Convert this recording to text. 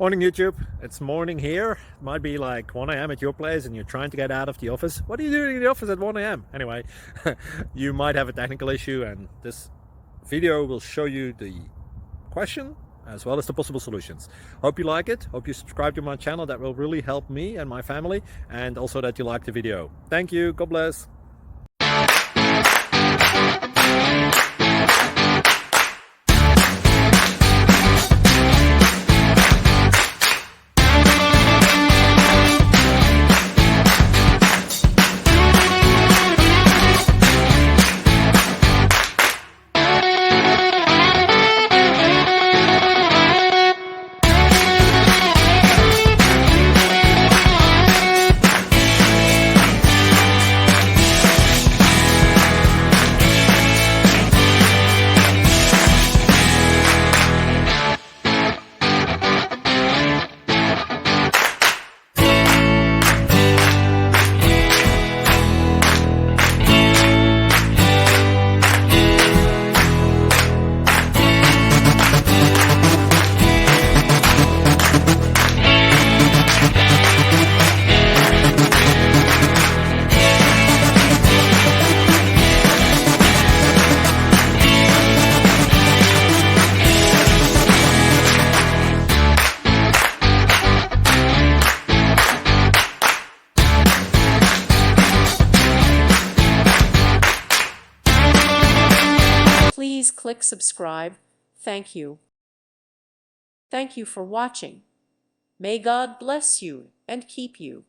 Morning YouTube, it's morning here. It might be like 1 a.m. at your place and you're trying to get out of the office. What are you doing in the office at 1 a.m.? Anyway, you might have a technical issue and this video will show you the question as well as the possible solutions. Hope you like it, hope you subscribe to my channel. That will really help me and my family, and also that you like the video. Thank you, God bless. Please click subscribe. Thank you. Thank you for watching. May God bless you and keep you.